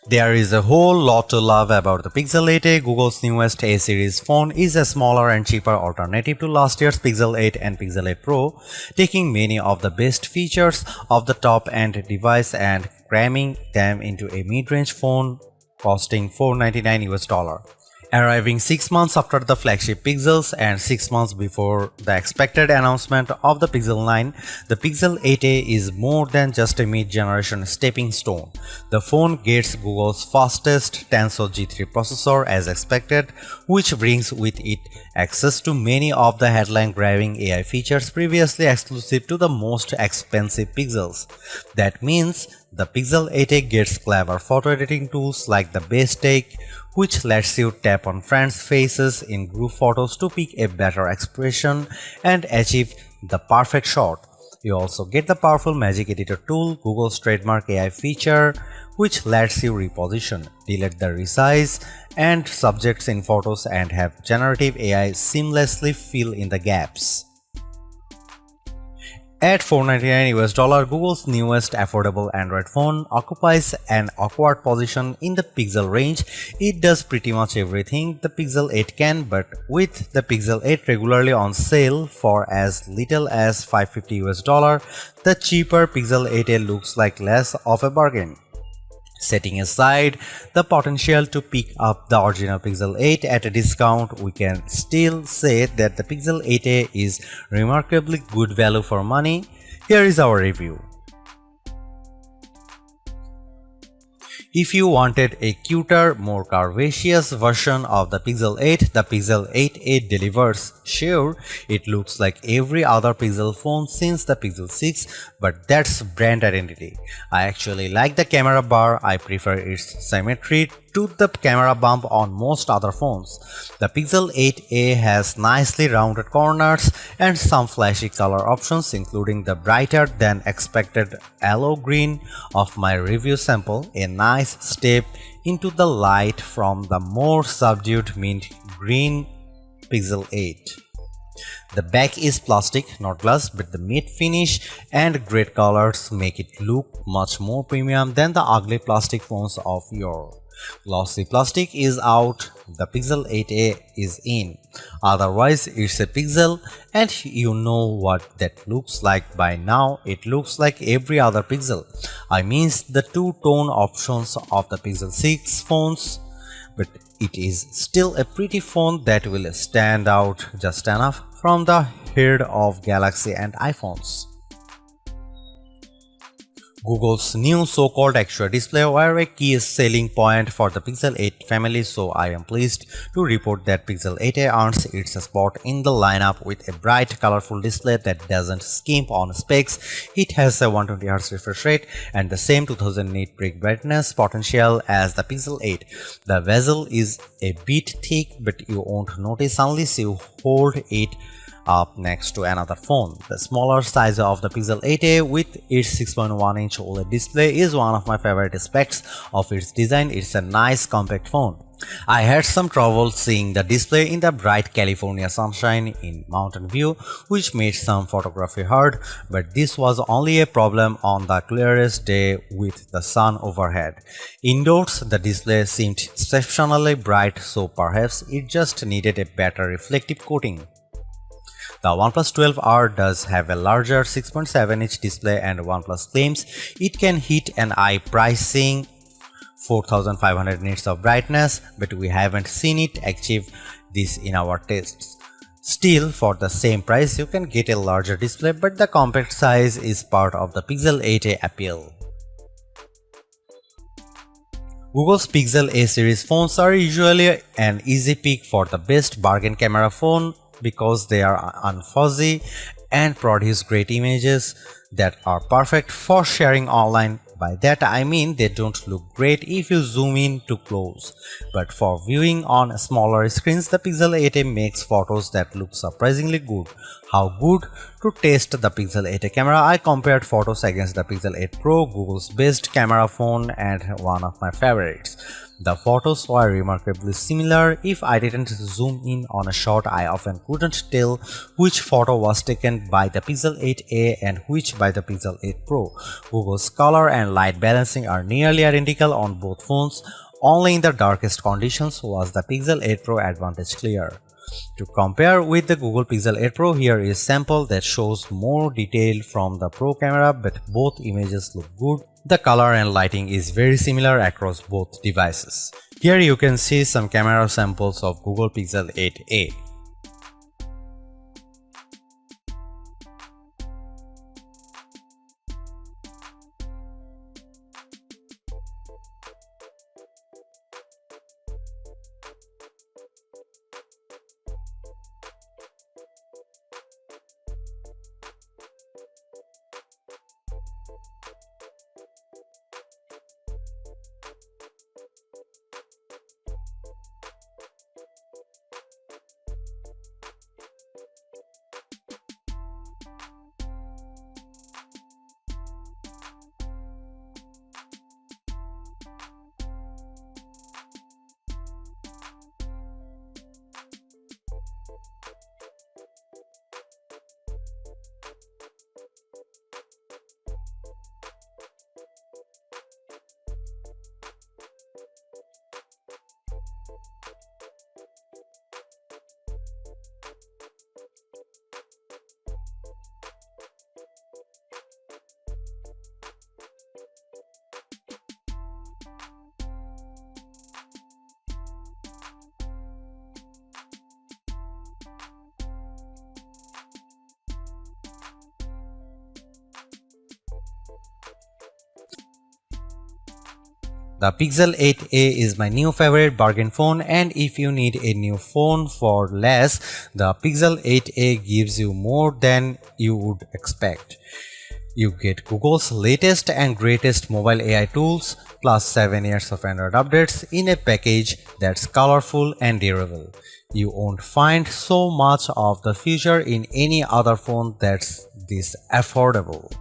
There is a whole lot to love about the Pixel 8a. Google's newest A-series phone is a smaller and cheaper alternative to last year's Pixel 8 and Pixel 8 Pro, taking many of the best features of the top-end device and cramming them into a mid-range phone costing $499. Arriving 6 months after the flagship Pixels and 6 months before the expected announcement of the Pixel 9, the Pixel 8a is more than just a mid-generation stepping stone. The phone gets Google's fastest Tensor G3 processor as expected, which brings with it access to many of the headline-grabbing AI features previously exclusive to the most expensive Pixels. That means the Pixel 8a gets clever photo editing tools like the Best Take, which lets you tap on friends' faces in group photos to pick a better expression and achieve the perfect shot. You also get the powerful Magic Editor tool, Google's trademark AI feature, which lets you reposition, delete the resize and subjects in photos and have generative AI seamlessly fill in the gaps. At $499, Google's newest affordable Android phone occupies an awkward position in the Pixel range. It does pretty much everything the Pixel 8 can, but with the Pixel 8 regularly on sale for as little as $550, the cheaper Pixel 8a looks like less of a bargain. Setting aside the potential to pick up the original Pixel 8 at a discount, we can still say that the Pixel 8a is remarkably good value for money. Here is our review. If you wanted a cuter, more curvaceous version of the Pixel 8, the Pixel 8a delivers. Sure, it looks like every other Pixel phone since the Pixel 6, but that's brand identity. I actually like the camera bar. I prefer its symmetry to the camera bump on most other phones. The Pixel 8a has nicely rounded corners and some flashy color options, including the brighter than expected yellow green of my review sample, a nice step into the light from the more subdued mint green Pixel 8. The back is plastic, not glass, but the matte finish and great colors make it look much more premium than the ugly plastic phones of yore. Glossy plastic is out, the Pixel 8a is in. Otherwise, it's a Pixel, and you know what that looks like by now. It looks like every other Pixel. I mean the two-tone options of the Pixel 6 phones, but it is still a pretty phone that will stand out just enough from the herd of Galaxy and iPhones. Google's new so-called extra display were a key selling point for the Pixel 8 family, so I am pleased to report that Pixel 8a earns its spot in the lineup with a bright, colorful display that doesn't skimp on specs. It has a 120Hz refresh rate and the same 2000 nit peak brightness potential as the Pixel 8. The bezel is a bit thick, but you won't notice unless you hold it up next to another phone. The smaller size of the Pixel 8a with its 6.1-inch OLED display is one of my favorite aspects of its design. It's a nice compact phone. I had some trouble seeing the display in the bright California sunshine in Mountain View, which made some photography hard, but this was only a problem on the clearest day with the sun overhead. Indoors, the display seemed exceptionally bright, so perhaps it just needed a better reflective coating. The OnePlus 12R does have a larger 6.7-inch display, and OnePlus claims it can hit an eye pricing 4500 nits of brightness, but we haven't seen it achieve this in our tests. Still, for the same price, you can get a larger display, but the compact size is part of the Pixel 8a appeal. Google's Pixel A series phones are usually an easy pick for the best bargain camera phone because they are unfuzzy and produce great images that are perfect for sharing online. By that I mean they don't look great if you zoom in too close, but for viewing on smaller screens, the Pixel 8a makes photos that look surprisingly good. How good? To test the Pixel 8a camera, I compared photos against the Pixel 8 Pro, Google's best camera phone and one of my favorites. The photos were remarkably similar. If I didn't zoom in on a shot, I often couldn't tell which photo was taken by the Pixel 8a and which by the Pixel 8 Pro. Google's color and light balancing are nearly identical on both phones. Only in the darkest conditions was the Pixel 8 Pro advantage clear. To compare with the Google Pixel 8 Pro, here is a sample that shows more detail from the Pro camera, but both images look good. The color and lighting is very similar across both devices. Here you can see some camera samples of Google Pixel 8a. The Pixel 8a is my new favorite bargain phone, and if you need a new phone for less, the Pixel 8a gives you more than you would expect. You get Google's latest and greatest mobile AI tools plus 7 years of Android updates in a package that's colorful and durable. You won't find so much of the feature in any other phone that's this affordable.